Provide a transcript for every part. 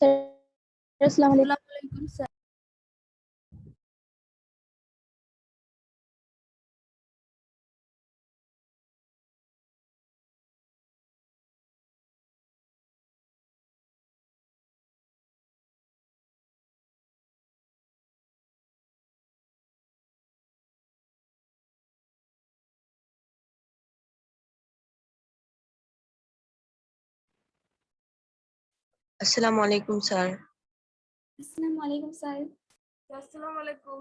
আসসালামু আলাইকুম। আসসালামু আলাইকুম স্যার। আসসালামু আলাইকুম স্যার। আসসালামু আলাইকুম স্যার। আসসালামু আলাইকুম স্যার। আসসালামু আলাইকুম।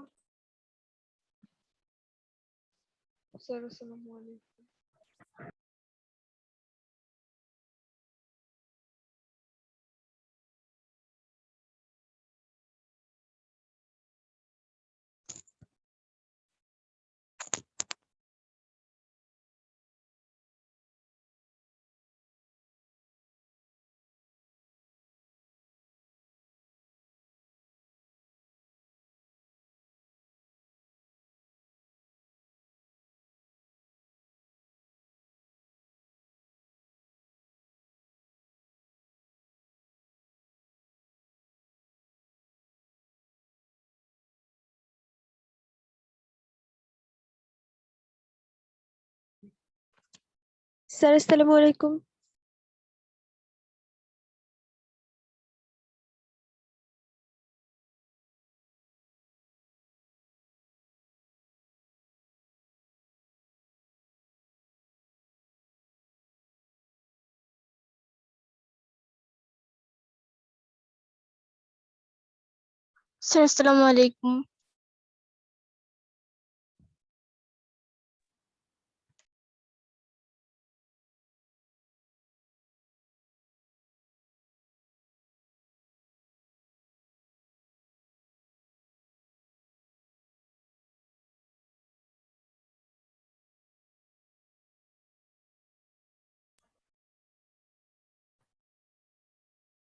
স্যার আসসালামু আলাইকুম। স্যার আসসালামু আলাইকুম।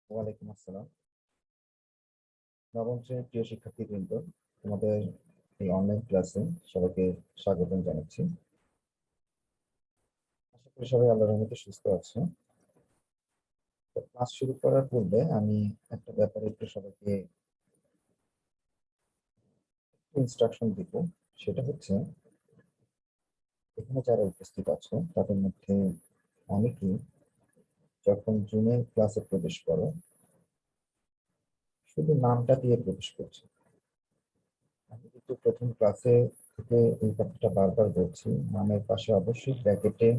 ওয়ালাইকুম আসসালাম। নবম শ্রেণীর প্রিয় শিক্ষার্থীবৃন্দ, তোমাদের এই অনলাইন ক্লাসে সবাইকে স্বাগতম জানাচ্ছি। আশা করি সবাই আল্লাহর রহমতে সুস্থ আছে। ক্লাস শুরু করার পূর্বে আমি একটা ব্যাপারে একটু সবাইকে ইনস্ট্রাকশন দিব। সেটা হচ্ছে, এখানে যারা উপস্থিত আছে তাদের মধ্যে অনেকেই যখন জুনের ক্লাসে প্রবেশ করো শুধু নামটা দিয়ে প্রবেশ করছে। আমি কিন্তু প্রথম ক্লাসে থেকে এই কথাটা বারবার বলছি, নামের পাশে অবশ্যই ব্র্যাকেটে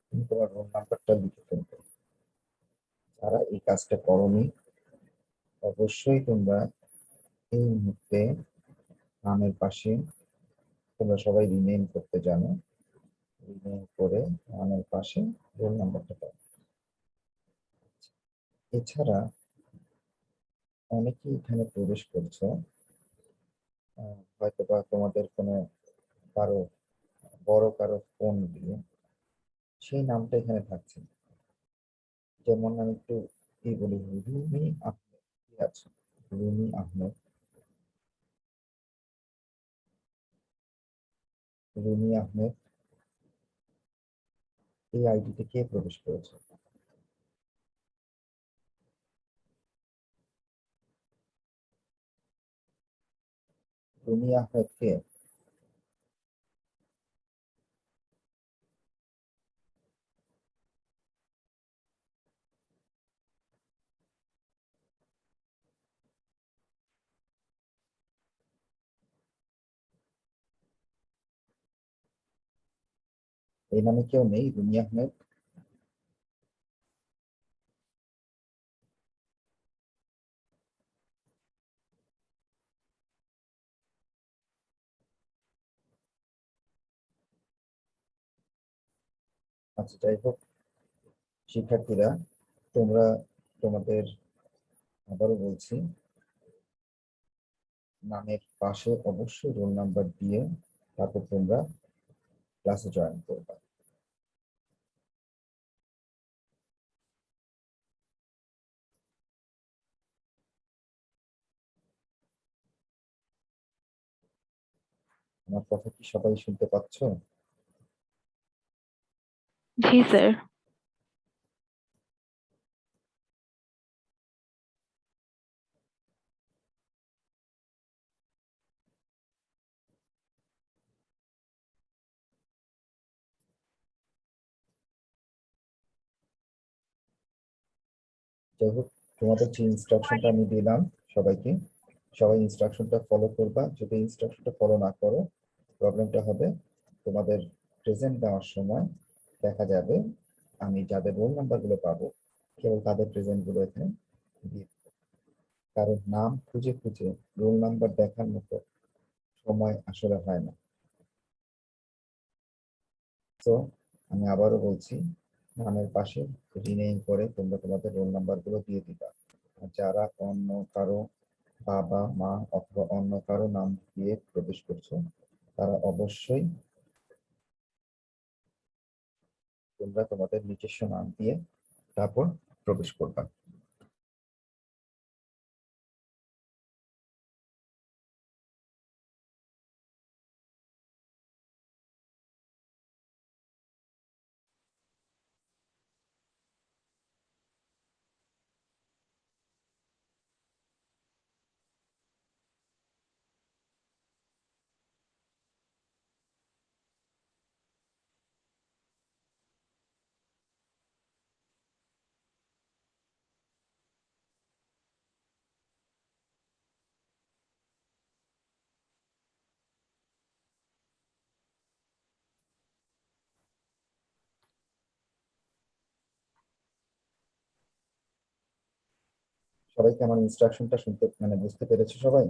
তুমি তোমার রোল নাম্বারটা লিখে ফেলবে। যারা এই কাজটা করোনি অবশ্যই তোমরা এই মুহূর্তে নামের পাশে তোমরা সবাই রিনেম করতে জানো, রিনেম করে নামের পাশে রোল নাম্বারটা পাবে। এছাড়া অনেকেই এখানে প্রবেশ করছো, হয়তো বা তোমাদের কোনো কারো বড় কারো ফোন দিয়ে সেই নামটা এখানে থাকছে। যেমন আমি একটু কি বলি, রুমি আহমেদ কি আছে, রুমি আহমেদ, রুমি আহমেদ এই আইডিতে কে প্রবেশ করেছে? রুমি আহমেদ কে? এই নামে কেউ নেই রুমি আহমেদ? আচ্ছা, যাই হোক শিক্ষার্থীরা, তোমরা তোমাদের, আবারও বলছি, নামের পাশে অবশ্যই রোল নাম্বার দিয়ে তারপর তোমরা ক্লাসে জয়েন করবে। আমার কথা কি সবাই শুনতে পাচ্ছ? জি স্যার। যাই হোক, তোমাদের যে ইনস্ট্রাকশনটা আমি দিলাম সবাইকে, সবাই ইনস্ট্রাকশনটা ফলো করবা। যদি ইনস্ট্রাকশনটা ফলো না করো, প্রবলেমটা হবে তোমাদের প্রেজেন্ট দেওয়ার সময় দেখা যাবে আমি যাদের রোল নাম্বার গুলো পাবো কেবল তাদের প্রেজেন্ট গুলো এখানে দিয়ে দেবো। কারণ নাম খুঁজে খুঁজে রোল নাম্বার দেখার মতো সময় আসলে হয় না। তো আমি আবারও বলছি, নামের পাশে রিনেম করে তোমরা তোমাদের রোল নাম্বার গুলো দিয়ে দিবা। আর যারা অন্য কারো বাবা মা অথবা অন্য কারো নাম দিয়ে প্রবেশ করছো, তারা অবশ্যই তোমরা তোমাদের নিজস্ব নাম দিয়ে তারপর প্রবেশ করবা। সবাইকে আমার ইনস্ট্রাকশনটা শুনতে বুঝতে পেরেছো সবাই?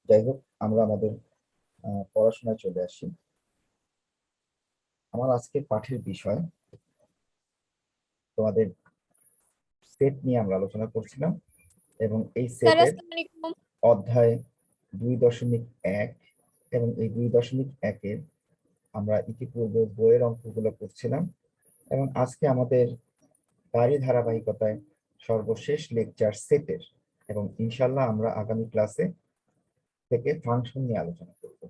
যাই হোক, আমরা আমাদের পড়াশোনায় চলে আসি। আমার আজকের পাঠের বিষয় তোমাদের সেট নিয়ে আমরা আলোচনা করছিলাম, এবং এই স্যার সেটের আসসালামু আলাইকুম। অধ্যায় 2.1 এবং এই 2.1-এর আমরা ইতিপূর্বে বইয়ের অঙ্কগুলো করছিলাম, এবং আজকে আমাদের তারই ধারাবাহিকতায় সর্বশেষ লেকচার সেটের, এবং ইনশাল্লাহ আমরা আগামী ক্লাসে থেকে ফাংশন নিয়ে আলোচনা করব।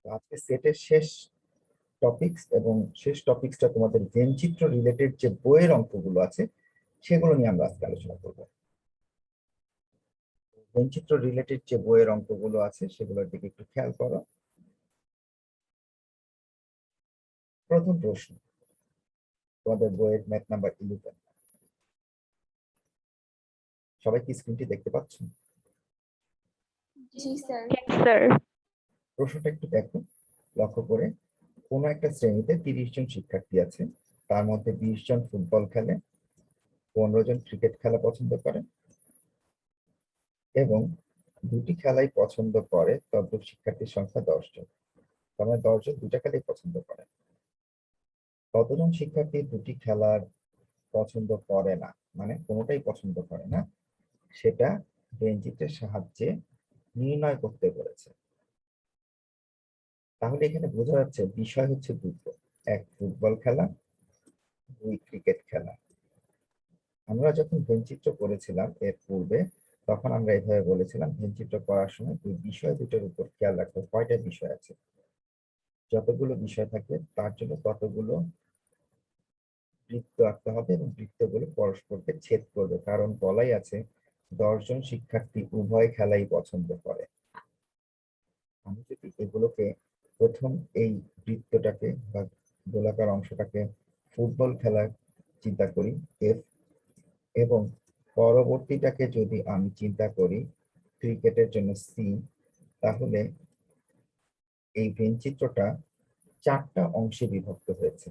তো আজকে সেটের শেষ টপিকস, এবং শেষ টপিকসটা তোমাদের ভেনচিত্র রিলেটেড যে বইয়ের অঙ্কগুলো আছে সেগুলো নিয়ে আমরা আজকে আলোচনা করব। ভেনচিত্র রিলেটেড যে বইয়ের অঙ্কগুলো আছে সেগুলোর দিকে একটু খেয়াল করো। প্রথম প্রশ্ন তোমাদের বইয়ের ম্যাথ নাম্বার 11। সবাই কি স্ক্রিনটি দেখতে পাচ্ছ? জি স্যার। স্যার। প্রশ্নটা একটু দেখো লক্ষ্য করে। কোন একটা শ্রেণীতে 30 জন শিক্ষার্থী আছে, তার মধ্যে 20 জন ফুটবল খেলে, 15 জন ক্রিকেট খেলা পছন্দ করে, এবং দুটি খেলাই পছন্দ করে তদ্রূপ শিক্ষার্থীর সংখ্যা 10 জন। তার মানে 10 জন দুটা খেলাই পছন্দ করে। কতজন শিক্ষার্থী দুটি খেলার পছন্দ করে না, মানে কোনোটাই পছন্দ করে না, সেটা ভেনচিত্রের সাহায্যে নির্ণয় করতে বলেছে। তাহলে এখানে বোঝা যাচ্ছে বিষয় হচ্ছে দুটো, এক ফুটবল খেলা, দুই ক্রিকেট খেলা। আমরা যখন ভেনচিত্র করেছিলাম এর পূর্বে, তখন আমরা এভাবে বলেছিলাম ভেনচিত্র করার সময় ওই বিষয় দুটোর উপর খেয়াল রাখতে কয়টা বিষয় আছে, যতগুলো বিষয় থাকবে তার জন্য ততগুলো বৃত্ত আঁকতে হবে, এবং বৃত্তগুলো পরস্পরকে ছেদ করবে, কারণ বলাই আছে 10 জন শিক্ষার্থী উভয় খেলাই পছন্দ করে। আমি যদি এগুলোকে প্রথম এই বৃত্তটাকে বা গোলাকার অংশটাকে ফুটবল খেলা চিন্তা করি এফ, এবং পরবর্তীটাকে যদি আমি চিন্তা করি ক্রিকেটের জন্য সি, তাহলে এই ভেনচিত্রটা 4টা অংশে বিভক্ত হয়েছে।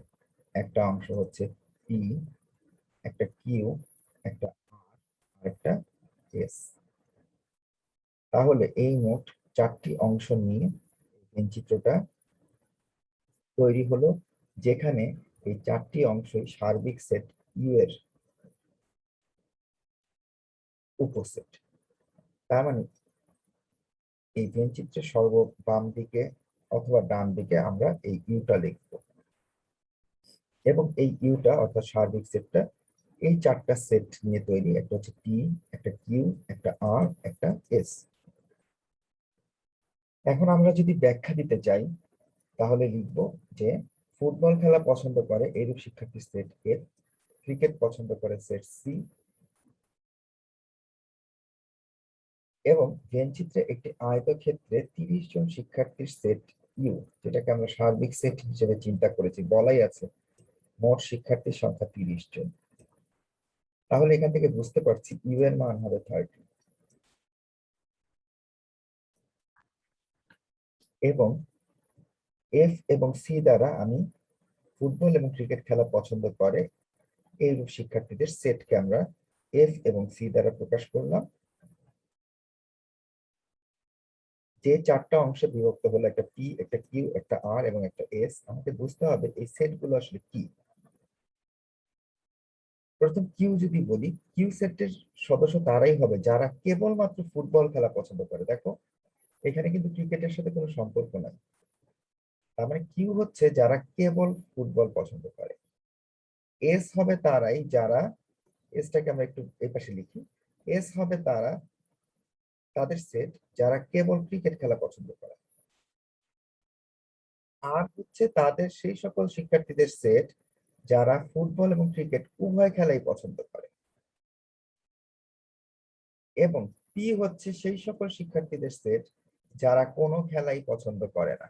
একটা অংশ হচ্ছে পি, একটা কিউ, একটা আর, আর একটা এস। তাহলে এই মোট 4টি অংশ নিয়ে ভেনচিত্রটা তৈরি হলো, যেখানে এই 4টি অংশই সার্বিক সেট ইউ এর উপসেট। তার মানে এই ভেনচিত্রের সর্ব বাম দিকে অথবা ডান দিকে আমরা এই ইউটা লিখব, এবং এই ইউটা অর্থাৎ সার্বিক সেটটা এই 4টা সেট নিয়ে তৈরি। একটা হচ্ছে পি, একটা কিউ, একটা আর, একটা এস। এখন আমরা যদি ব্যাখ্যা দিতে চাই তাহলে লিখব যে ফুটবল খেলা পছন্দ করে এইরূপ শিক্ষার্থী সেট এফ, ক্রিকেট পছন্দ করে সেট সি, এবং ভেনচিত্রে একটি আয়তক্ষেত্রে 30 জন শিক্ষার্থীর সেট ইউ, যেটাকে আমরা সার্বিক সেট হিসেবে চিন্তা করেছি। বলাই আছে মোট শিক্ষার্থীর সংখ্যা 30 জন। তাহলে এখান থেকে বুঝতে পারছি ইউ এর মান হবে 30 এবং এফ এবং সি দ্বারা আমি ফুটবল এবং ক্রিকেট খেলা পছন্দ করে এইরূপ শিক্ষার্থীদের সেটকে আমরা এফ এবং সি দ্বারা প্রকাশ করলাম। যে চারটা অংশে বিভক্ত হলো, একটা পি, একটা কিউ, একটা আর এবং একটা এস, আমাকে বুঝতে হবে এই সেটগুলো আসলে কি। প্রথম কিউ যদি বলি, কিউ সেটের সদস্য তারাই হবে যারা কেবলমাত্র ফুটবল খেলা পছন্দ করে। দেখো এখানে কিন্তু ক্রিকেটের সাথে কোনো সম্পর্ক নাই, তার মানে কিউ হচ্ছে যারা কেবল ফুটবল পছন্দ করে। এস হবে তারাই যারা, এসটাকে আমরা একটু এই পাশে লিখি, এস হবে তারা, তাদের সেট যারা কেবল ক্রিকেট খেলা পছন্দ করে। আর হচ্ছে তাদের সেই সকল শিক্ষার্থীদের সেট যারা ফুটবল এবং ক্রিকেট উভয় খেলাই পছন্দ করে। এবং পি হচ্ছে সেই সকল শিক্ষার্থীদের সেট যারা কোনো খেলাই পছন্দ করে না।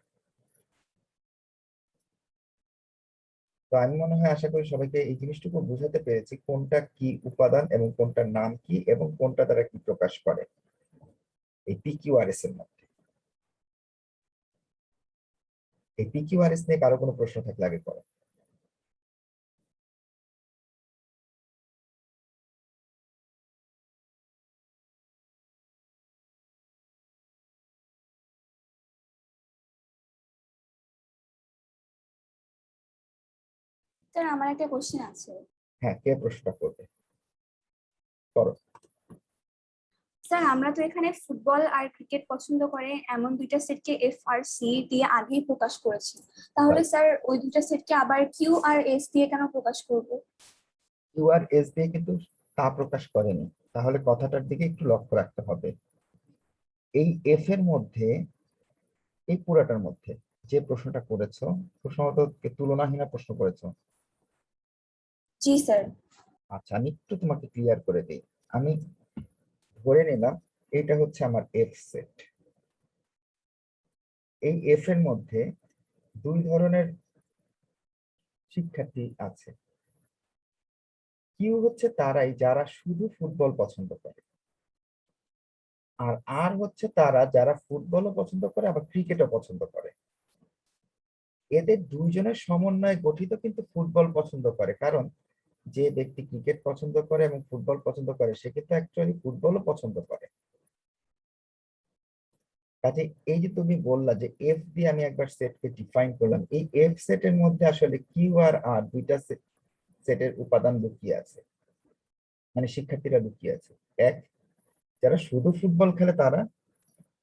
তো আমি মনে হয় আশা করি সবাইকে এই জিনিসটুকু বুঝাতে পেরেছি কোনটা কি উপাদান এবং কোনটার নাম কি এবং কোনটা দ্বারা কি প্রকাশ করে এই পিকিউআরএস এর মধ্যে। এই পিকিউআরএস নিয়ে কারো কোনো প্রশ্ন থাকলে আগে করো। স্যার আমার একটা কোশ্চেন আছে। হ্যাঁ, কে প্রশ্নটা করবে? করো। স্যার আমরা তো এখানে ফুটবল আর ক্রিকেট পছন্দ করে এমন দুইটা সেটকে এফ আর সি দিয়ে আগেই প্রকাশ করেছি, তাহলে স্যার ওই দুইটা সেটকে আবার কিউ আর এস দিয়ে কেন প্রকাশ করব? কিউআরএস দিয়ে কিন্তু তা প্রকাশ করেনি, তাহলে কথাটার দিকে একটু লক্ষ্য রাখতে হবে। এই এফ এর মধ্যে, এই পুরাটার মধ্যে যে প্রশ্নটা করেছো, প্রশ্নত তুলনাহীন প্রশ্ন করেছো। জি স্যার। আচ্ছা, আমি একটু তোমাকে ক্লিয়ার করে দিই। আমি ধরে নিলাম এটা হচ্ছে আমার এফ সেট। এই এফ এর মধ্যে দুই ধরনের শিক্ষার্থী আছে। কিউ হচ্ছে তারাই যারা শুধু ফুটবল পছন্দ করে, আর আর হচ্ছে তারা যারা ফুটবলও পছন্দ করে আবার ক্রিকেটও পছন্দ করে। এদের দুইজনের সমন্বয়ে গঠিত কিন্তু ফুটবল পছন্দ করে, কারণ যে ব্যক্তি ক্রিকেট পছন্দ করে এবং ফুটবল পছন্দ করে সে কিন্তু অ্যাকচুয়ালি ফুটবলও পছন্দ করে। কাজে এই যে তুমি বললা যে এফ দিয়ে আমি একবার সেটকে ডিফাইন করলাম, এই এফ সেটের মধ্যে আসলে কিউ আর আর দুইটা সেটের উপাদান লুকিয়ে আছে, মানে শিক্ষার্থীরা লুকিয়ে আছে। এক, যারা শুধু ফুটবল খেলে তারা,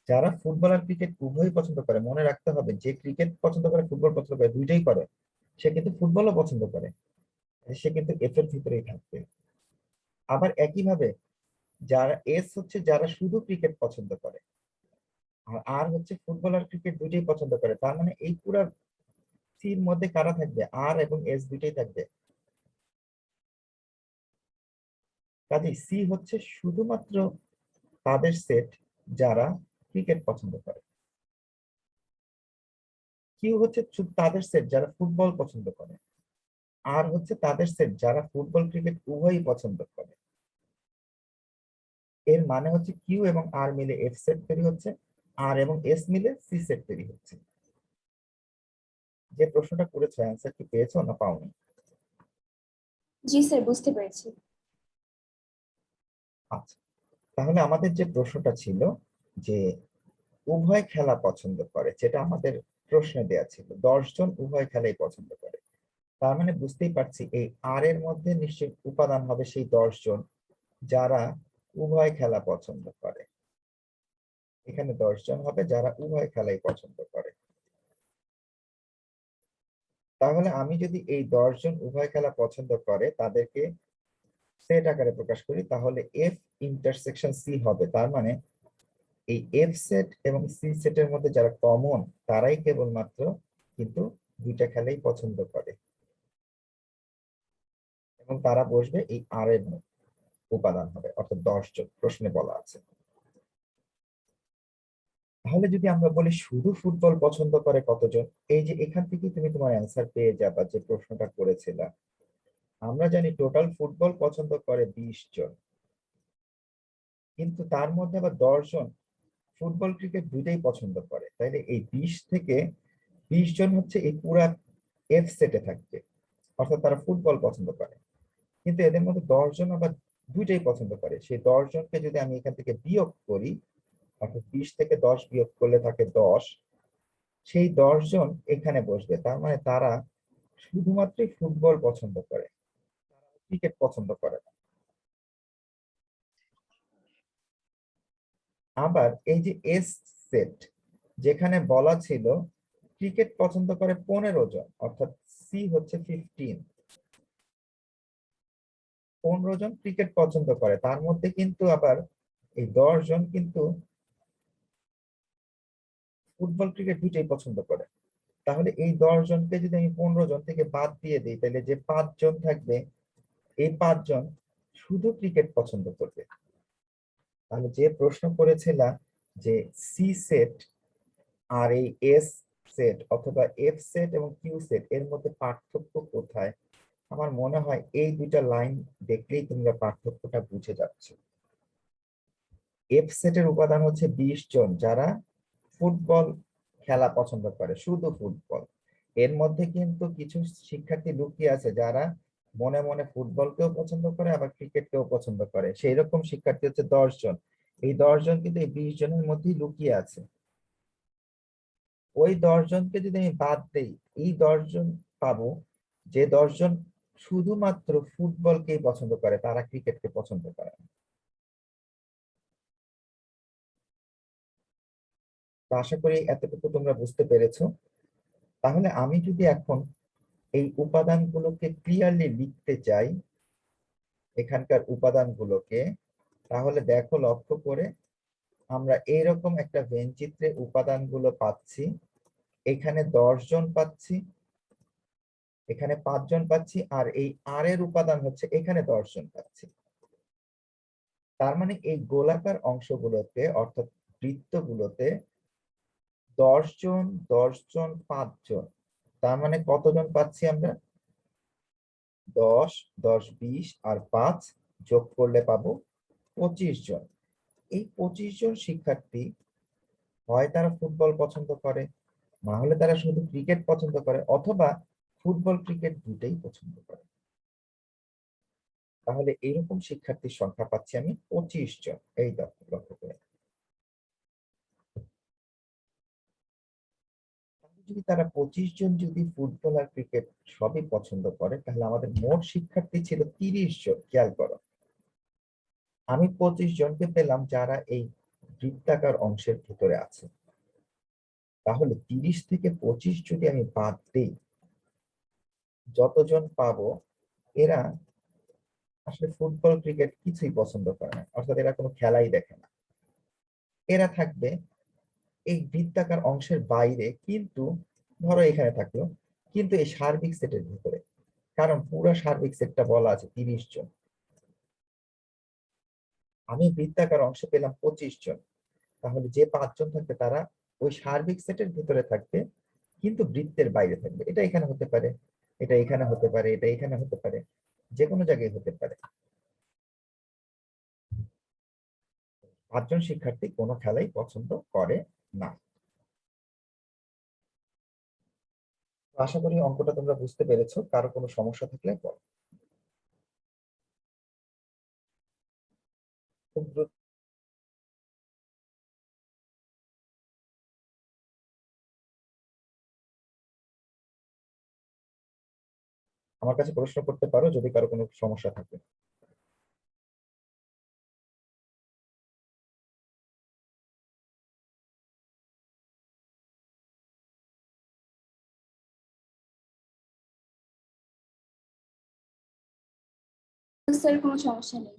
যারা ফুটবল আর ক্রিকেট উভয়ই পছন্দ করে। মনে রাখতে হবে যে ক্রিকেট পছন্দ করে ফুটবল পছন্দ করে দুইটাই করে, সে কিন্তু ফুটবলও পছন্দ করে, সে কিন্তু এফ এর ভিতরেই থাকবে। আবার একইভাবে যারা এস হচ্ছে যারা শুধু ক্রিকেট পছন্দ করে, আর আর হচ্ছে ফুটবল আর ক্রিকেট দুইটাই পছন্দ করে, তার মানে এই পুরো সির মধ্যে কারা থাকবে? আর এবং এস দুইটাই থাকবে। কাজে সি হচ্ছে শুধুমাত্র তাদের সেট যারা ক্রিকেট পছন্দ করে। কিউ হচ্ছে শুধু তাদের সেট যারা ফুটবল পছন্দ করে। আর হচ্ছে তাদের সেট যারা ফুটবল ক্রিকেট উভয়ই পছন্দ করে। এর মানে হচ্ছে কিউ এবং আর মিলে এফ সেট তৈরি হচ্ছে, আর এবং এস মিলে সি সেট তৈরি হচ্ছে। যে প্রশ্নটা করেছো অ্যান্সার কি পেয়েছো না পাওনি? জি স্যার, বুঝতে পেরেছি। আচ্ছা, তাহলে আমাদের যে প্রশ্নটা ছিল যে উভয় খেলা পছন্দ করে, যেটা আমাদের প্রশ্নে দেয়া ছিল 10 জন উভয় খেলাই পছন্দ করে, তার মানে বুঝতেই পারছি এই আর এর মধ্যে নিশ্চয়ই উপাদান হবে সেই 10 জন যারা উভয় খেলা পছন্দ করে। এখানে 10 জন হবে যারা উভয় খেলাই পছন্দ করে। তাহলে আমি যদি এই 10 জন উভয় খেলা পছন্দ করে তাদেরকে সেট আকারে প্রকাশ করি, তাহলে এফ ইন্টারসেকশন সি হবে। তার মানে এই এফ সেট এবং সি সেটের মধ্যে যারা কমন তারাই কেবলমাত্র কিন্তু দুইটা খেলাই পছন্দ করে, এবং তারা বসবে এই আর এর উপাদান হবে, অর্থাৎ 10 জন প্রশ্নে বলা আছে। তাহলে যদি আমরা বলি শুধু ফুটবল পছন্দ করে কতজন, এই যে এখান থেকে তুমি তোমার অ্যান্সার পেয়ে যাবা যে প্রশ্নটা করেছিলা আমরা জানি টোটাল ফুটবল পছন্দ করে 20 জন, কিন্তু তার মধ্যে আবার 10 জন ফুটবল ক্রিকেট দুইটাই পছন্দ করে। তাইলে এই 20 থেকে 20 জন হচ্ছে এই পুরা এফ সেটে থাকবে, অর্থাৎ তারা ফুটবল পছন্দ করে। কিন্তু এদের মধ্যে 10 জন আবার দুইটাই পছন্দ করে। সেই 10 জনকে যদি আমি এখান থেকে বিয়োগ করি, অর্থাৎ 20 থেকে 10 বিয়োগ করলে থাকে 10, সেই 10 জন এখানে বসবে। তার মানে তারা শুধুমাত্র ফুটবল পছন্দ করে, ক্রিকেট পছন্দ করে না। আবার এই যে এস সেট, যেখানে বলা ছিল ক্রিকেট পছন্দ করে 15 জন, অর্থাৎ সি হচ্ছে 15, 15 জন ক্রিকেট পছন্দ করে, তার মধ্যে কিন্তু আবার এই 10 জন কিন্তু ফুটবল ক্রিকেট দুইটাই পছন্দ করে। তাহলে এই 10 জনকে যদি আমি 15 জন থেকে বাদ দিয়ে দিই, তাহলে যে 5 জন থাকবে, এই 5 জন শুধু ক্রিকেট পছন্দ করবে। তাহলে যে প্রশ্ন করেছিলাম যে সি সেট আর এই এস সেট অথবা এফ সেট এবং কিউ সেট এর মধ্যে পার্থক্য কোথায়, আমার মনে হয় এই দুইটা লাইন দেখলেই তোমরা পার্থক্যটা বুঝে যাচ্ছ। এফ সেটের উপাদান হচ্ছে 20 জন যারা ফুটবল খেলা পছন্দ করে, শুধু ফুটবল। এর মধ্যে কিন্তু কিছু শিক্ষার্থী লুকিয়ে আছে যারা মনে মনে ফুটবলকেও পছন্দ করে আবার ক্রিকেটকেও পছন্দ করে, সেই রকম শিক্ষার্থী হচ্ছে 10 জন। এই 10 জন কিন্তু এই 20 জনের মধ্যেই লুকিয়ে আছে। ওই 10 জনকে যদি আমি বাদ দেই, এই 10 জন পাবো যে 10 জন শুধুমাত্র ফুটবলকেই পছন্দ করে, তারা ক্রিকেটকে পছন্দ করে না। তো আশা করি এতটুকু তোমরা বুঝতে পেরেছো। তাহলে আমি যদি এখন এই উপাদানগুলোকে ক্লিয়ারলি লিখতে চাই, এখানকার উপাদানগুলোকে, তাহলে দেখো লক্ষ্য করে আমরা এইরকম একটা ভেন চিত্রে উপাদানগুলো পাচ্ছি। এখানে 10 জন পাচ্ছি, এখানে 5 জন পাচ্ছি, আর এই আর এর উপাদান হচ্ছে এখানে 10 জন পাচ্ছি। তার মানে এই গোলাকার অংশগুলোতে অর্থাৎ বৃত্তগুলোতে 10 জন, 10 জন, 5 জন, তার মানে কতজন পাচ্ছি আমরা? 10, 10, 20 আর 5 যোগ করলে পাবো 25 জন। এই 25 জন শিক্ষার্থী হয় তারা ফুটবল পছন্দ করে, না হলে তারা শুধু ক্রিকেট পছন্দ করে, অথবা ফুটবল ক্রিকেট দুটেই পছন্দ করে। তাহলে এইরকম শিক্ষার্থীর সংখ্যা পাচ্ছি আমি 25 জন। এই লক্ষ্য করে, যদি তারা 25 জন যদি ফুটবল আর ক্রিকেট সবই পছন্দ করে, তাহলে আমাদের মোট শিক্ষার্থী ছিল 30 জন। খেয়াল করো, আমি 25 জনকে পেলাম যারা এই বৃত্তাকার অংশের ভিতরে আছে। তাহলে 30 থেকে 25 যদি আমি বাদ দিই, যতজন পাবো এরা আসলে ফুটবল ক্রিকেট কিছুই পছন্দ করে না, অর্থাৎ এরা কোনো খেলাই দেখে না। এরা থাকবে এই বৃত্তাকার অংশের বাইরে, কিন্তু ধরো এখানে থাকলো, কিন্তু এই সার্বিক সেটের ভিতরে, কারণ পুরো সার্বিক সেটটা বলা আছে 30 জন। আমি বৃত্তাকার অংশে পেলাম 25 জন, তাহলে যে 5 জন থাকবে তারা ওই সার্বিক সেটের ভিতরে থাকবে, কিন্তু বৃত্তের বাইরে থাকবে। এটা এখানে হতে পারে, এটা এখানে হতে পারে, এটা এখানে হতে পারে, যে কোনো জায়গায় হতে পারে। 5 জন শিক্ষার্থী কোনো খেলাই পছন্দ করে না। তো আশা করি অঙ্কটা তোমরা বুঝতে পেরেছো। কারো কোনো সমস্যা থাকলে বলো। খুব দ্রুত আমার কাছে প্রশ্ন করতে পারো যদি কারো কোনো সমস্যা থাকে। স্যার কোনো সমস্যা নেই।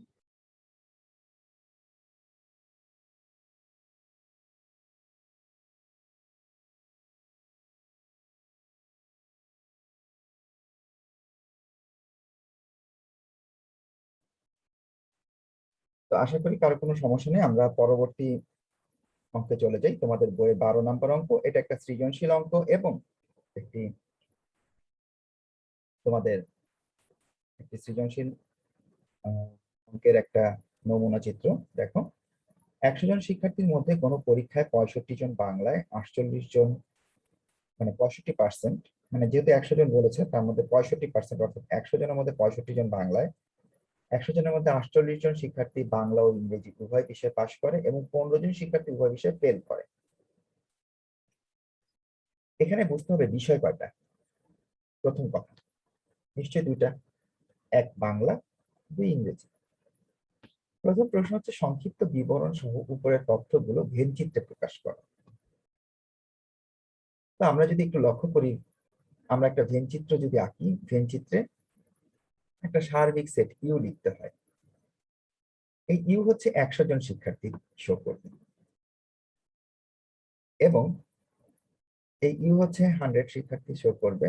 তো আশা করি কারো কোনো সমস্যা নেই, আমরা পরবর্তী অঙ্কে চলে যাই। তোমাদের বইয়ে 12 নম্বর অঙ্ক, এটা একটা সৃজনশীল অঙ্ক এবং একটি তোমাদের একটি সৃজনশীল অঙ্কের একটা নমুনা চিত্র। দেখো, 100 জন শিক্ষার্থীর মধ্যে কোনো পরীক্ষায় 65 জন বাংলায়, 48 জন মানে 65%, মানে যেহেতু 100 জন বলেছে তার মধ্যে 65%, অর্থাৎ 100 জনের মধ্যে 65 জন বাংলায়, 100 জনের মধ্যে 48 জন শিক্ষার্থী বাংলা ও ইংরেজি উভয় বিষয়ে পাশ করে এবং 15 জন শিক্ষার্থী উভয় বিষয়ে ফেল করে। এখানে বুঝতে হবে বিষয় কয়টা। প্রথম কথা, নিশ্চয়ই দুইটা, এক বাংলা, দুই ইংরেজি। প্রথম প্রশ্ন হচ্ছে সংক্ষিপ্ত বিবরণ সহ উপরের তথ্যগুলো ভেনচিত্রে প্রকাশ করা। তো আমরা যদি একটু লক্ষ্য করি, আমরা একটা ভেনচিত্র যদি আঁকি, ভেনচিত্রে একটা সার্বিক সেট ইউ লিখতে হয়। এই ইউ হচ্ছে 100 জন শিক্ষার্থী শো করবে, এবং এই ইউ হচ্ছে 100 শিক্ষার্থী শো করবে।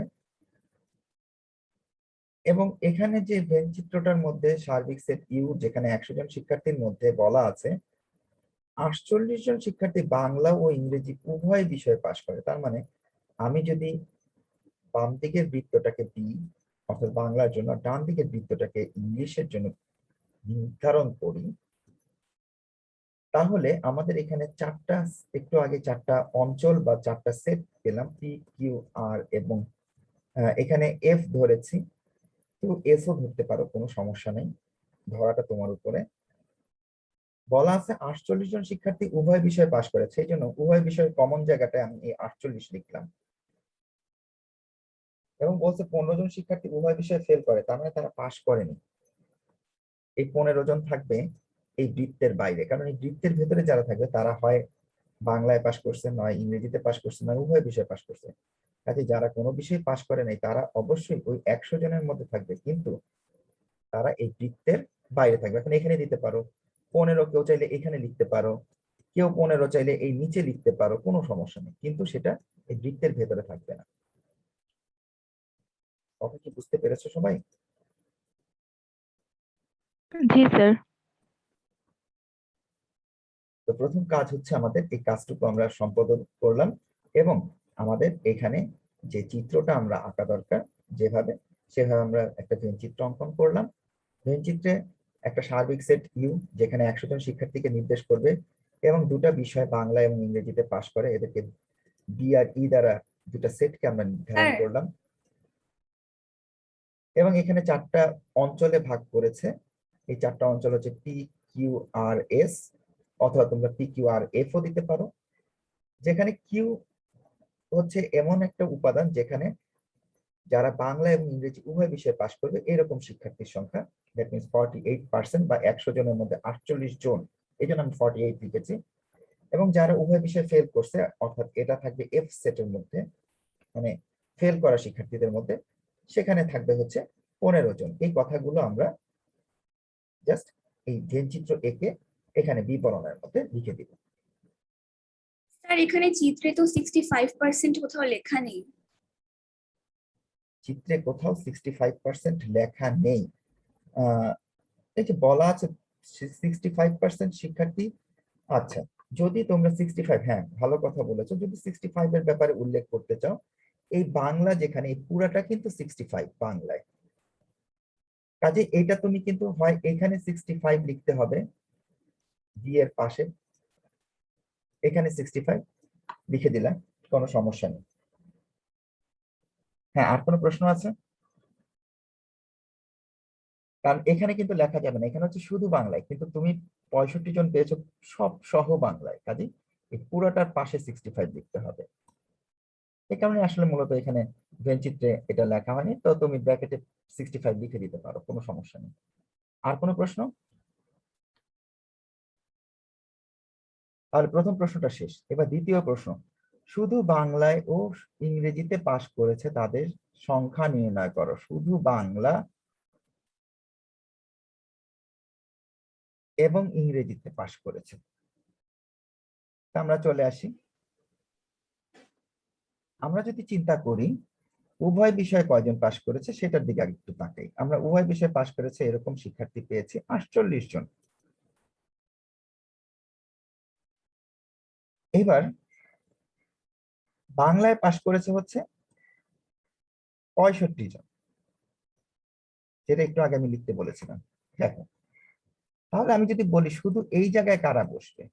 এবং এখানে যে ভেনচিত্রটার মধ্যে সার্বিক সেট ইউ, যেখানে 100 জন শিক্ষার্থীর মধ্যে বলা আছে 48 জন শিক্ষার্থী বাংলা ও ইংরেজি উভয় বিষয়ে পাশ করে। তার মানে আমি যদি বাম দিকের বৃত্তটাকে বি অর্থাৎ বাংলার জন্য, ডান দিকের বৃত্তটাকে ইংলিশের জন্য নির্ধারণ করি, তাহলে আমাদের এখানে চারটা, একটু আগে চারটা অঞ্চল বা চারটা সেট পেলাম, পি কিউ আর, এবং এখানে এফ ধরেছি। তো এফও ধরতে পারো, কোনো সমস্যা নেই, ধরাটা তোমার উপরে। বলা আছে 48 জন শিক্ষার্থী উভয় বিষয়ে পাশ করেছে, এই জন্য উভয় বিষয়ে কমন জায়গাটায় আমি এই 48 লিখলাম। এবং বলছে 15 জন শিক্ষার্থী উভয় বিষয়ে ফেল করে, তার মানে তারা পাশ করেনি। এই 15 জন থাকবে এই বৃত্তের বাইরে, কারণ এই বৃত্তের ভেতরে যারা থাকবে তারা হয় বাংলায় পাশ করছে, নয় ইংরেজিতে পাশ করছে, নয় উভয় বিষয়ে পাশ করছে। কাজে যারা কোনো বিষয়ে পাশ করে নাই তারা অবশ্যই ওই 100 জনের মধ্যে থাকবে, কিন্তু তারা এই বৃত্তের বাইরে থাকবে। এখন এখানে দিতে পারো 15, কেউ চাইলে এখানে লিখতে পারো, কেউ 15 চাইলে এই নিচে লিখতে পারো, কোনো সমস্যা নেই, কিন্তু সেটা এই বৃত্তের ভেতরে থাকবে না। কথা কি বুঝতে পেরেছো সবাই? জি স্যার। তো প্রথম কাজ হচ্ছে আমাদের এই কাজটুকু আমরা সম্পাদন করলাম, এবং আমাদের এখানে যে চিত্রটা আমরা আঁকা দরকার যেভাবে, সেভাবে আমরা একটা ভেনচিত্র অঙ্কন করলাম। ভেনচিত্রে একটা সার্বিক সেট ইউ, যেখানে 100 জন শিক্ষার্থীকে নির্দেশ করবে এবং দুটা বিষয় বাংলা এবং ইংরেজিতে পাশ করে, এদেরকে বি আর ই দ্বারা দুটা সেটকে আমরা নির্ধারণ স্যার করলাম। এবং এখানে চারটা অঞ্চলে ভাগ করেছে। এই চারটা অঞ্চল হচ্ছে পি কিউ আর এস, অথবা তোমরা P Q R F O দিতে পারো। যেখানে কিউ হচ্ছে এমন একটা উপাদান যেখানে যারা বাংলা এবং ইংরেজি উভয় বিষয়ে পাশ করবে এরকম শিক্ষার্থীর সংখ্যা, দ্যাট মিনস 48%, বা 100 জনের মধ্যে 48 জন, এই জন্য আমি 48 লিখেছি। এবং যারা উভয় বিষয়ে ফেল করছে, অর্থাৎ এটা থাকবে এফ সেটের মধ্যে, মানে ফেল করা শিক্ষার্থীদের মধ্যে, সেখানে থাকবে হচ্ছে 15 জন। এই কথাগুলো আমরা জাস্ট এই ভেনচিত্র এঁকে এখানে বিবরণের মধ্যে লিখে দিব। স্যার এখানে চিত্রে তো 65% কোথাও লেখা নেই। চিত্রে কোথাও 65% লেখা নেই। এই যে বলা আছে 65% শিক্ষার্থী, আচ্ছা, যদি তোমরা 65, হ্যাঁ ভালো কথা বলেছো, যদি 65 এর ব্যাপারে উল্লেখ করতে চাও, এই বাংলা যেখানে এই পুরাটা কিন্তু 65 বাংলায়, কাজে এটা তুমি কিন্তু হয় এখানে 65 লিখতে হবে বি এর পাশে, এখানে 65 লিখে দিলাম, কোনো সমস্যা নেই। হ্যাঁ, আর কোনো প্রশ্ন আছে? কারণ এখানে কিন্তু লেখা যাবে না, এখানে হচ্ছে শুধু বাংলায়, কিন্তু তুমি 65 জন পেয়েছো সব সহ বাংলায়, কাজে এই পুরোটার পাশে 65 লিখতে হবে। এই কারণে আসলে মূলত এখানে ভেনচিত্রে এটা লেখা হয়নি, তো তুমি ব্র্যাকেটে 65 লিখে দিতে পারো, কোনো সমস্যা নেই। আর কোনো প্রশ্ন? তাহলে প্রথম প্রশ্নটা শেষ, এবার দ্বিতীয় প্রশ্ন। শুধু বাংলায় ও ইংরেজিতে পাশ করেছে তাদের সংখ্যা নির্ণয় করো। শুধু বাংলা এবং ইংরেজিতে পাশ করেছে। আমরা চলে আসি, আমরা যদি চিন্তা করি উভয় বিষয়ে কয়জন পাশ করেছে সেটার দিকে আগে একটু তাকাই। আমরা উভয় বিষয়ে পাশ করেছে এরকম শিক্ষার্থী পেয়েছি 48 জন। এবার বাংলায় পাশ করেছে হচ্ছে 65 জন। যেটা একটু আগে আমি লিখতে বলেছিলাম। দেখো, তাহলে আমি যদি বলি শুধু এই জায়গায় কারা বসবে,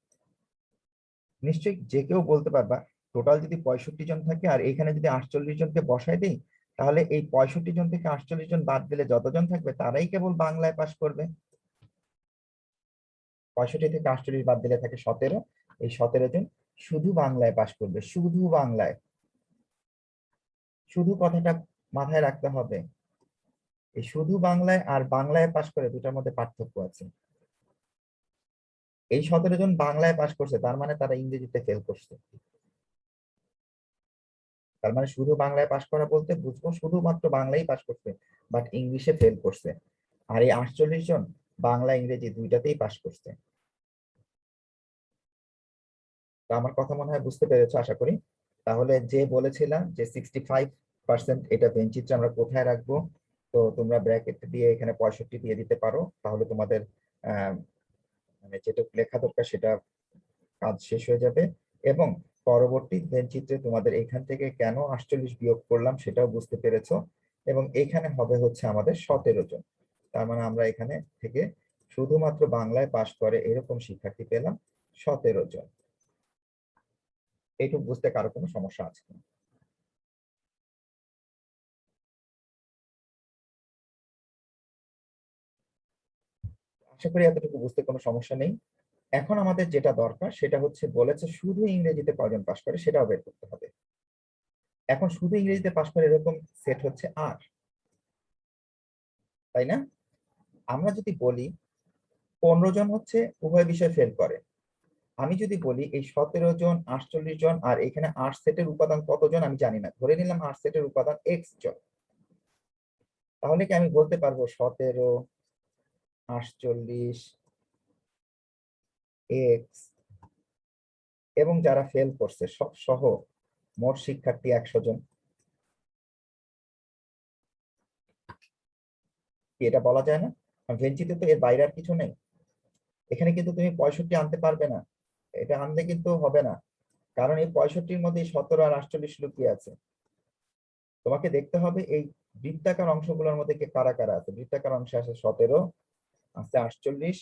নিশ্চয়ই যে কেউ বলতে পারবা টোটাল যদি 65 জন থাকে আর এখানে যদি 48 জনকে বসায় দিই, তাহলে এই 65 জন থেকে 48 জন বাদ দিলে যতজন থাকবে তারাই কেবল বাংলায় পাশ করবে। 65 থেকে 48 বাদ দিলে থাকে 17, এই 17 জন শুধু বাংলায় পাশ করবে, শুধু বাংলায়। শুধু কথাটা মাথায় রাখতে হবে, এই শুধু বাংলায় আর বাংলায় পাশ করে দুটার মধ্যে পার্থক্য আছে। এই 17 জন বাংলায় পাশ করছে, তার মানে তারা ইংরেজিতে ফেল করছে। তার মানে শুধু বাংলায় পাশ করা বলতে বুঝবো শুধুমাত্র বাংলাই পাশ করছে, বাট ইংলিশে ফেল করছে। আর এই 48 জন বাংলা ইংরেজি দুইটাতেই পাশ করছে। তো আমার কথা মনে হয় বুঝতে পেরেছো আশা করি। তাহলে যে বলেছিলাম যে 65% এটা বেঞ্চিত্রে আমরা কোথায় রাখবো, তো তোমরা ব্র্যাকেট দিয়ে এখানে 65 দিয়ে দিতে পারো, তাহলে তোমাদের মানে যেটা লেখা দরকার সেটা কাজ শেষ হয়ে যাবে। এবং পরবর্তী বেঞ্চিত্রে তোমাদের এখান থেকে কেন 48 বিয়োগ করলাম সেটাও বুঝতে পেরেছো। এবং এখানে হবে হচ্ছে আমাদের 17 জন, তার মানে আমরা এখানে থেকে শুধুমাত্র বাংলায় পাশ করে এরকম শিক্ষার্থী পেলাম 17 জন। এইটুকু বুঝতে কারো কোনো সমস্যা আছে কিনা? আশা করি এতটুকু বুঝতে কোনো সমস্যা নেই। এখন আমাদের যেটা দরকার সেটা হচ্ছে বলেছে শুধু ইংরেজিতে কয়জন পাশ করে সেটাও বের করতে হবে। এখন শুধু ইংরেজিতে পাশ করে এরকম সেট হচ্ছে 8, তাই না? আমরা যদি বলি 15 জন হচ্ছে উভয় বিষয় ফেল করে, আমি যদি বলি এই 17 জন 48 জন আর এখানে 8 সেটের উপাদান কতজন আমি জানি না, ধরে নিলাম 8 সেটের উপাদান x জন, তাহলে কি আমি বলতে পারবো 17 48 x এবং যারা ফেল করছে সব সহ মোট শিক্ষার্থী 100 জন? কি এটা বলা যায় না? ভেঞ্চিতে তো এর বাইরে আর কিছু নেই। এখানে কিন্তু তুমি 65 আনতে পারবে না, এটা আনলে কিন্তু হবে না, কারণ এই 65-র মধ্যে 17 আর 48 লুকিয়ে আছে। তোমাকে দেখতে হবে এই বৃত্তাকার অংশগুলোর মধ্যে কে কারা কারা আছে। বৃত্তাকার অংশে আছে 17, আছে 48,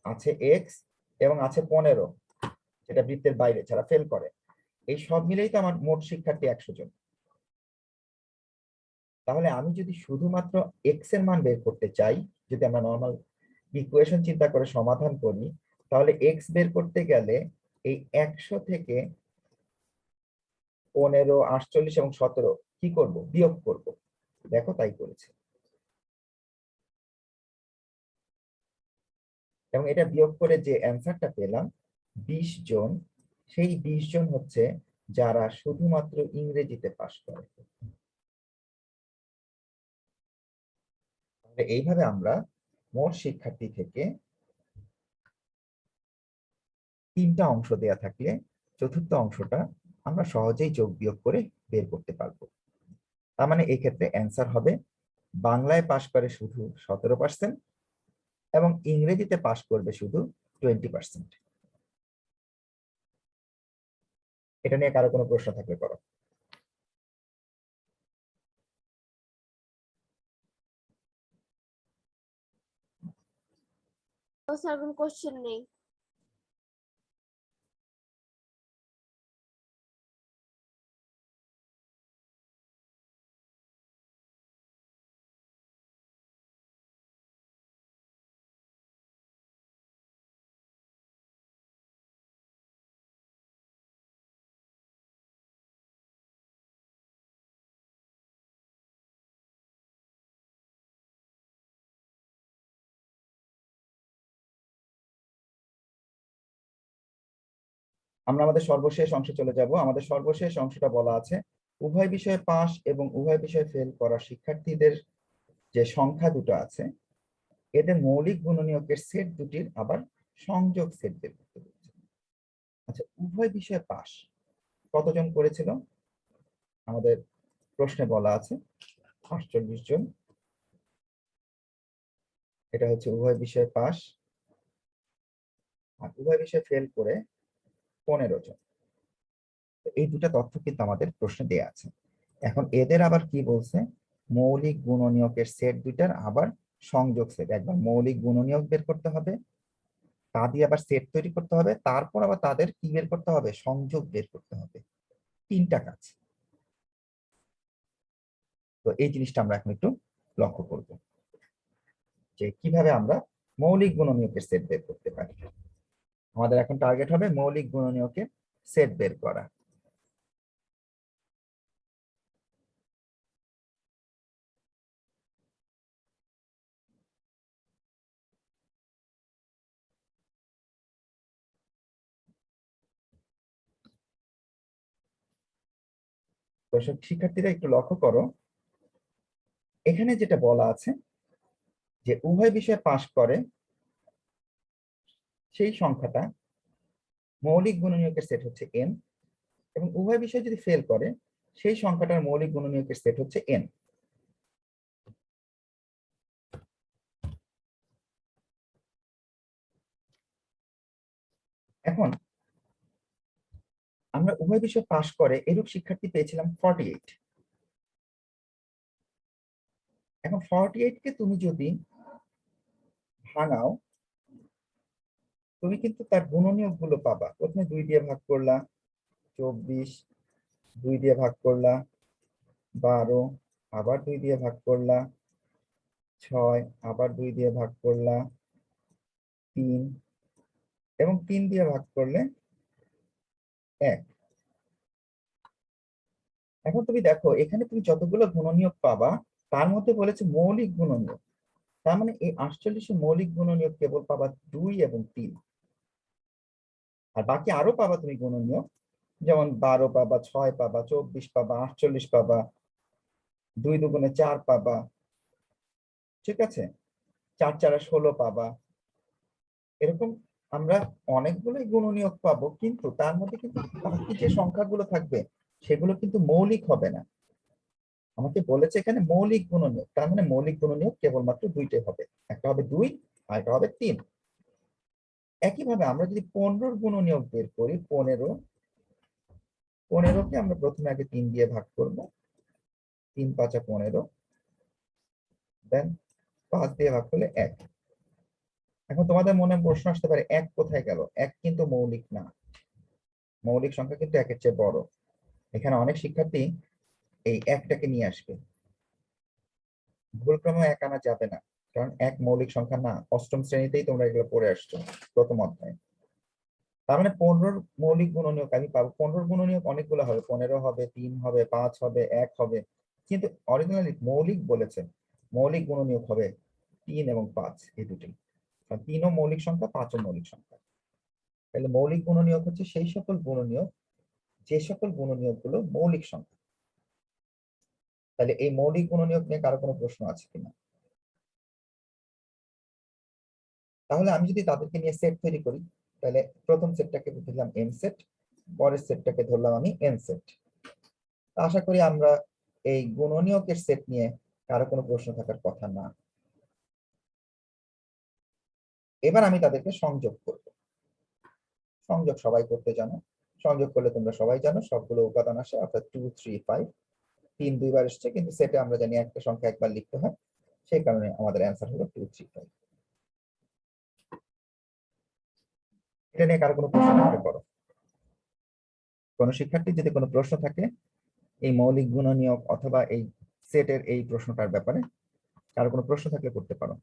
আছে এক্স এবং আছে 15, যেটা বৃত্তের বাইরে যারা ফেল করে। এই সব মিলেই তো আমার মোট শিক্ষার্থী 100 জন। তাহলে আমি যদি শুধুমাত্র এক্স এর মান বের করতে চাই, যদি আমরা নর্মাল ইকুয়েশন চিন্তা করে সমাধান করি, তাহলে এক্স বের করতে গেলে এই 100 থেকে 15 48 এবং 17 কি করব? বিয়োগ করব। দেখো তাই করেছে। এবং এটা বিয়োগ করে যে অ্যান্সারটা পেলাম 20 জন, সেই 20 জন হচ্ছে যারা শুধুমাত্র ইংরেজিতে পাশ করে। এইভাবে আমরা মোট শিক্ষার্থী থেকে 3টা অংশ দেয়া থাকলে চতুর্থ অংশটা আমরা সহজেই যোগ বিয়োগ করে বের করতে পারবো। তার মানে এই ক্ষেত্রে অ্যান্সার হবে বাংলায় পাশ করে শুধু 17% এবং ইংরেজিতে পাশ করবে শুধু 20%। এটা নিয়ে কারো কোনো প্রশ্ন থাকলে করো। স্যার কোনো কোশ্চেন নেই। আমরা আমাদের সর্বশেষ অংশে চলে যাব। আমাদের সর্বশেষ অংশটা বলা আছে উভয় বিষয়ে পাস এবং উভয় বিষয়ে ফেল করা শিক্ষার্থীদের যে সংখ্যা দুটো আছে এদের মৌলিক গুণনীয়কের সেট দুটির আবার সংযোগ সেট বের করতে বলছে। আচ্ছা, উভয় বিষয়ে পাস কতজন করেছিল? আমাদের প্রশ্নে বলা আছে 48 জন। এটা হচ্ছে উভয় বিষয়ে পাস, আর উভয় বিষয়ে ফেল করে 15 জন। এই দুটা তথ্য কিন্তু আমাদের প্রশ্নে দেয়া আছে। এখন এদের আবার কি বলছে? মৌলিক গুণনীয়কের সেট দুইটার আবার সংযোগ সেট, একবার মৌলিক গুণনীয়ক বের করতে হবে, তা দিয়ে আবার সেট তৈরি করতে হবে, তারপর আবার তাদের কি বের করতে হবে, সংযোগ বের করতে হবে। তিনটা কাজ। তো এই জিনিসটা আমরা এখন একটু লক্ষ্য করব যে কিভাবে আমরা মৌলিক গুণনীয়কের সেট বের করতে পারি। আমাদের এখন টার্গেট হবে মৌলিক গুণনীয়কের সেট বের করা। দর্শক শিক্ষার্থীরা একটু লক্ষ্য করো, এখানে যেটা বলা আছে যে উভয় বিষয়ে পাশ করে সেই সংখ্যাটা মৌলিক গুণনীয়কের সেট হচ্ছে n, এবং উভয় বিষয়ে যদি ফেল করে সেই সংখ্যাটার মৌলিক গুণনীয়কের সেট হচ্ছে n। এখন আমরা উভয় বিষয়ে পাশ করে এরূপ শিক্ষার্থী পেয়েছিলাম 48। এখন 48 কে তুমি যদি ভাঙাও, তুমি কিন্তু তার গুণনীয়ক গুলো পাবা। প্রথমে 2 দিয়ে ভাগ করলা 24, 2 দিয়ে ভাগ করলা 12, আবার 2 দিয়ে ভাগ করলা 6, আবার 2 দিয়ে ভাগ করলা 3, এবং 3 দিয়ে ভাগ করলে 1। এখন তুমি দেখো এখানে তুমি যতগুলো গুণনীয়ক পাবা তার মধ্যে বলেছে মৌলিক গুণনীয়ক, তার মানে এই 48 মৌলিক গুণনীয়ক কেবল পাবা 2 এবং 3, আর বাকি আরো পাবা তুমি গুণনীয়ক, যেমন 12 পাবা, 6 পাবা, 24 পাবা, 48 পাবা, 2 দুগুণে 4 পাবা, ঠিক আছে, 4 4 16 পাবা। এরকম আমরা অনেকগুলোই গুণনীয়ক পাবো, কিন্তু তার মধ্যে কিন্তু বাকি যে সংখ্যাগুলো থাকবে সেগুলো কিন্তু মৌলিক হবে না। আমাকে বলেছে এখানে মৌলিক গুণনীয়ক, তার মানে মৌলিক গুণনীয়ক কেবলমাত্র দুইটাই হবে, একটা হবে 2 আর একটা হবে 3। একইভাবে আমরা যদি 15 গুণনীয়ক বের করি, 15কে আমরা প্রথমে আগে 3 দিয়ে ভাগ করব, 3 5 15, দেন 5 দিয়ে ভাগ করলে 1। এখন তোমাদের মনে প্রশ্ন আসতে পারে 1 কোথায় গেল? 1 কিন্তু মৌলিক না, মৌলিক সংখ্যা কিন্তু 1 এর চেয়ে বড়। এখানে অনেক শিক্ষার্থী এই 1টাকে নিয়ে আসবে, ভুলক্রমে 1 আনা যাবে না, কারণ 1 মৌলিক সংখ্যা না। অষ্টম শ্রেণীতেই তোমরা এগুলো পড়ে আসছো প্রথম অধ্যায়ে। তার মানে 15 মৌলিক গুণনীয়ক আমি পাবো। 15 গুণনীয়ক অনেকগুলো হবে, 15 হবে, 3 হবে, 5 হবে, 1 হবে, কিন্তু অরিজিনালি মৌলিক বলেছে, মৌলিক গুণনীয়ক হবে 3 এবং 5, এই দুটোই। 3ও মৌলিক সংখ্যা, 5ও মৌলিক সংখ্যা। তাহলে মৌলিক গুণনীয়ক হচ্ছে সেই সকল গুণনীয়ক যে সকল গুণনীয়ক গুলো মৌলিক সংখ্যা। তাহলে এই মৌলিক গুণনীয়ক নিয়ে কারো কোনো প্রশ্ন আছে কিনা? তাহলে আমি যদি তাদেরকে নিয়ে সেট তৈরি করি, তাহলে প্রথম সেটটাকে ধরলাম m সেট, পরের সেটটাকে ধরলাম আমি n সেট। আশা করি আমরা এই গুণনীয়কের সেট নিয়ে কারো কোনো প্রশ্ন থাকার কথা না। এবার আমি তাদেরকে সংযোগ করব। সংযোগ সবাই করতে জানো, সংযোগ করলে তোমরা সবাই জানো সবগুলো উপাদান আসে, অর্থাৎ 2 3 5, 3 দুইবার এসছে, কিন্তু সেটে আমরা জানি একটা সংখ্যা একবার লিখতে হয়, সেই কারণে আমাদের অ্যান্সার হলো 2 3 5। এটা নিয়ে কারো কোনো প্রশ্ন থাকলে করো। কোনো শিক্ষার্থী যদি কোনো প্রশ্ন থাকে এই মৌলিক গুণনীয়ক অথবা এই সেটের এই প্রশ্নটার ব্যাপারে, কারো কোনো প্রশ্ন থাকলে করতে পারো।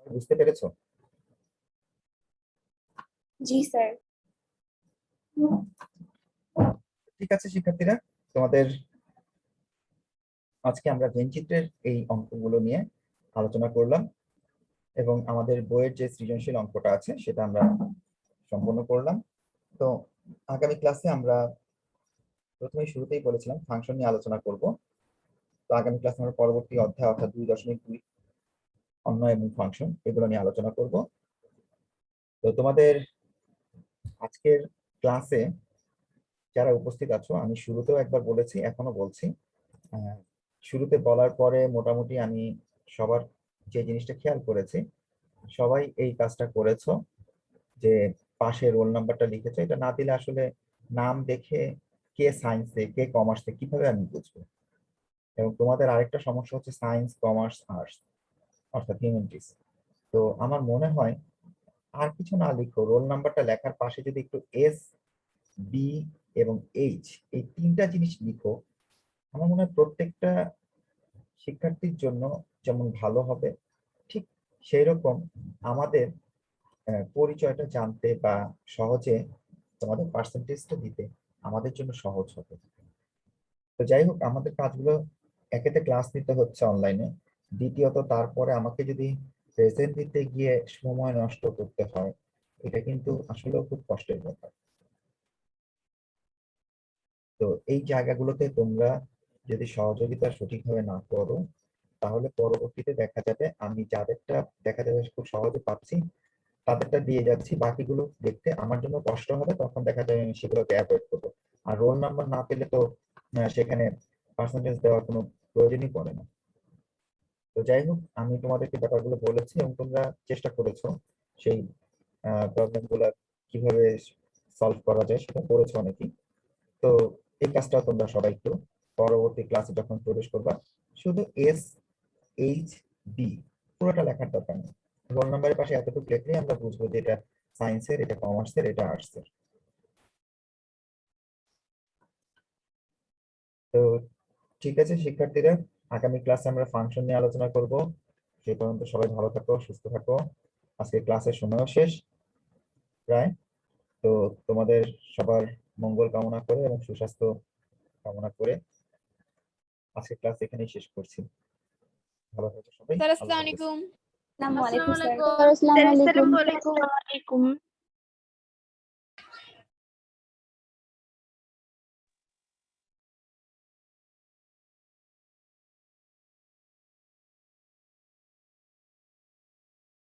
বুঝতে পেরেছো? জি স্যার। ঠিক আছে শিক্ষার্থীরা, তোমাদের আজকে আমরা ভেনচিত্রের এই অঙ্কগুলো নিয়ে আলোচনা করলাম, এবং আমাদের বইয়ের যে সৃজনশীল অঙ্কটা আছে সেটা আমরা সম্পন্ন করলাম। তো আগামী ক্লাসে আমরা প্রথমে শুরুতেই বলেছিলাম ফাংশন নিয়ে আলোচনা করব। তো আগামী ক্লাসে আমরা পরবর্তী অধ্যায় অর্থাৎ 2.2 অন্য এবং ফাংশন এগুলো নিয়ে আলোচনা করব। তো তোমাদের আজকের ক্লাসে যারা উপস্থিত আছো, আমি শুরুতেও একবার বলেছি, এখনো বলছি, শুরুতে বলার পরে মোটামুটি আমি সবার যে জিনিসটা খেয়াল করেছি, সবাই এই কাজটা করেছো যে পাশে রোল নাম্বারটা লিখেছো। এটা না দিলে আসলে নাম দেখে কে সায়েন্সে কে কমার্সে কিভাবে আমি বুঝবো? এবং তোমাদের আরেকটা সমস্যা হচ্ছে সায়েন্স, কমার্স, আর্টস অর্থাৎ হিউম্যানিটিস। তো আমার মনে হয় আর কিছু না লিখো, রোল নাম্বারটা লেখার পাশে যদি একটু এস, বি এবং এইচ এই তিনটা জিনিস লিখো, আমার মনে হয় প্রত্যেকটা শিক্ষার্থীর জন্য যেমন ভালো হবে, ঠিক সেই রকম আমাদের পরিচয়টা জানতে বা সহজে তোমাদের পার্সেন্টেজটা দিতে আমাদের জন্য সহজ হবে। তো যাই হোক, আমাদের কাজগুলো একেতে ক্লাস নিতে হচ্ছে অনলাইনে, দ্বিতীয়ত তারপরে আমাকে যদি প্রেজেন্ট দিতে গিয়ে সময় নষ্ট করতে হয়, এটা কিন্তু আসলে খুব কষ্টের ব্যাপার। তো এই জায়গাগুলোতে তোমরা যদি সহযোগিতা সঠিকভাবে না করো, তাহলে পরবর্তীতে দেখা যাবে আমি যাদেরটা দেখা যাবে খুব সহজে পাচ্ছি তাদেরটা দিয়ে যাচ্ছি, বাকিগুলো দেখতে আমার জন্য কষ্ট হবে, তখন দেখা যাবে আমি সেগুলোকে অ্যাভয়েড করবো। আর রোল নাম্বার না পেলে তো সেখানে পার্সেন্টেজ দেওয়ার কোনো প্রয়োজনই পড়ে না। তো যাই হোক, আমি তোমাদেরকে ব্যাপারগুলো বলেছি এবং তোমরা চেষ্টা করেছো সেই প্রবলেম গুলা কিভাবে সলভ করা যায় সেটা করেছো অনেকেই। তো এই কাজটা তোমরা সবাই একটু পরবর্তী ক্লাসে যখন প্রবেশ করবা শুধু এস, এইচ, বি পুরোটা লেখার দরকার নেই। রোল নাম্বারের পাশে এতটুকু লিখলেই আমরা বুঝবো যে এটা সায়েন্সের, এটা কমার্সের, এটা আর্টসের। তো ঠিক আছে শিক্ষার্থীরা, আগামী ক্লাসে আমরা ফাংশন নিয়ে আলোচনা করব। সেই পর্যন্ত সবাই ভালো থাকো, সুস্থ থাকো। আজকে ক্লাসের সময়ও শেষ প্রায়। তো তোমাদের সবার মঙ্গল কামনা করে এবং সুস্বাস্থ্য কামনা করে আজকে ক্লাস এখানেই শেষ করছি। ভালো থাকো সবাই। স্যার আল্লাহ আসসালামু হাফেজ। আলাইকুম। আসসালামু আলাইকুম স্যার। আসসালামু আলাইকুম। আসসালামু আলাইকুম।